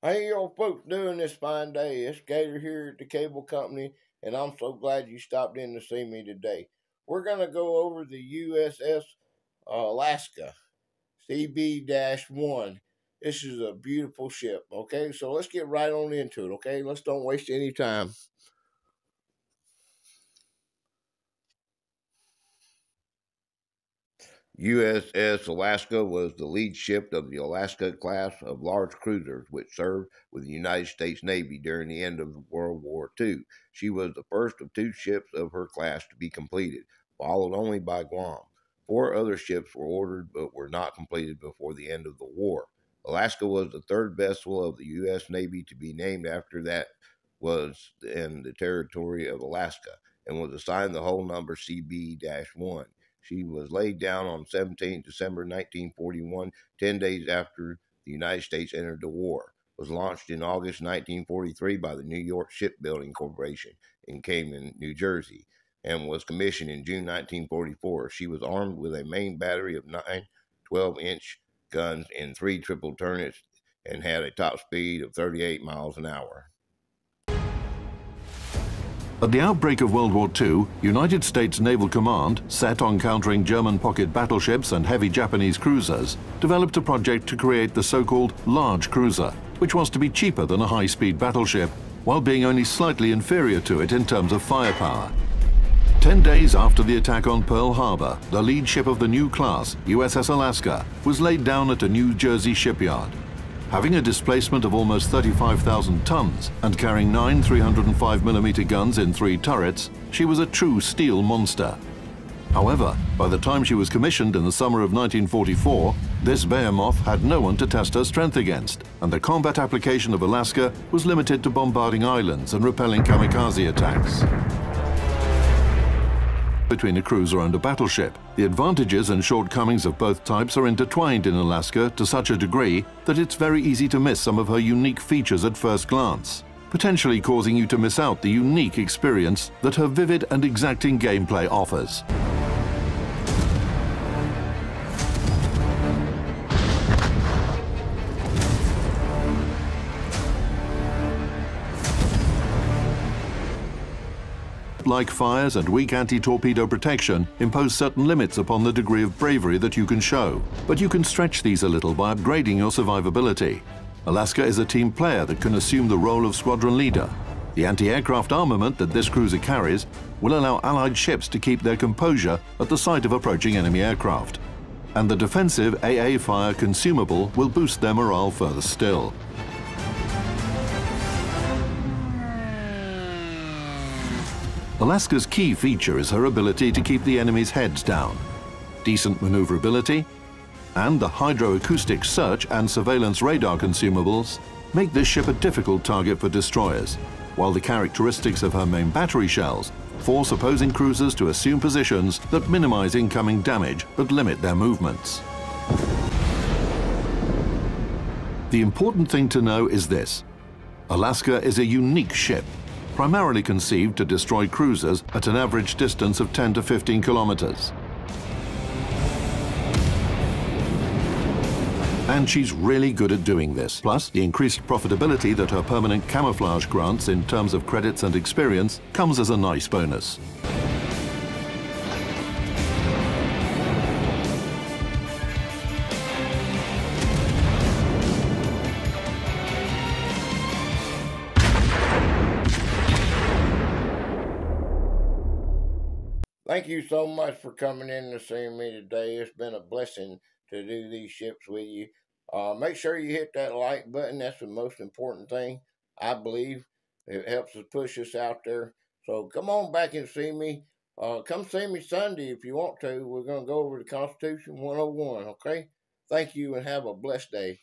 How you folks doing this fine day? It's Gator here at the cable company, and I'm so glad you stopped in to see me today. We're going to go over the USS Alaska CB-1. This is a beautiful ship, okay? So let's get right on into it, okay? Let's don't waste any time. USS Alaska was the lead ship of the Alaska class of large cruisers, which served with the United States Navy during the end of World War II. She was the first of two ships of her class to be completed, followed only by Guam. Four other ships were ordered but were not completed before the end of the war. Alaska was the third vessel of the U.S. Navy to be named after that was in the territory of Alaska and was assigned the hull number CB-1. She was laid down on 17 December 1941, 10 days after the United States entered the war. Was launched in August 1943 by the New York Shipbuilding Corporation in Cayman, New Jersey, and was commissioned in June 1944. She was armed with a main battery of 9 12-inch guns and 3 triple turrets and had a top speed of 38 miles an hour. At the outbreak of World War II, United States Naval Command, set on countering German pocket battleships and heavy Japanese cruisers, developed a project to create the so-called large cruiser, which was to be cheaper than a high-speed battleship, while being only slightly inferior to it in terms of firepower. 10 days after the attack on Pearl Harbor, the lead ship of the new class, USS Alaska, was laid down at a New Jersey shipyard. Having a displacement of almost 35,000 tons and carrying 9 305mm guns in 3 turrets, she was a true steel monster. However, by the time she was commissioned in the summer of 1944, this behemoth had no one to test her strength against, and the combat application of Alaska was limited to bombarding islands and repelling kamikaze attacks. Between a cruiser and a battleship, the advantages and shortcomings of both types are intertwined in Alaska to such a degree that it's very easy to miss some of her unique features at first glance, potentially causing you to miss out the unique experience that her vivid and exacting gameplay offers. Like fires and weak anti-torpedo protection impose certain limits upon the degree of bravery that you can show, but you can stretch these a little by upgrading your survivability. Alaska is a team player that can assume the role of squadron leader. The anti-aircraft armament that this cruiser carries will allow Allied ships to keep their composure at the sight of approaching enemy aircraft. And the defensive AA fire consumable will boost their morale further still. Alaska's key feature is her ability to keep the enemy's heads down, decent maneuverability, and the hydroacoustic search and surveillance radar consumables make this ship a difficult target for destroyers, while the characteristics of her main battery shells force opposing cruisers to assume positions that minimize incoming damage but limit their movements. The important thing to know is this: Alaska is a unique ship, primarily conceived to destroy cruisers at an average distance of 10 to 15 kilometers. And she's really good at doing this. Plus, the increased profitability that her permanent camouflage grants in terms of credits and experience comes as a nice bonus. Thank you so much for coming in to see me today. It's been a blessing to do these ships with you. Make sure you hit that like button. That's the most important thing, I believe. It helps us push us out there. So come on back and see me. Come see me Sunday if you want to. We're going to go over the Constitution 101, okay? Thank you and have a blessed day.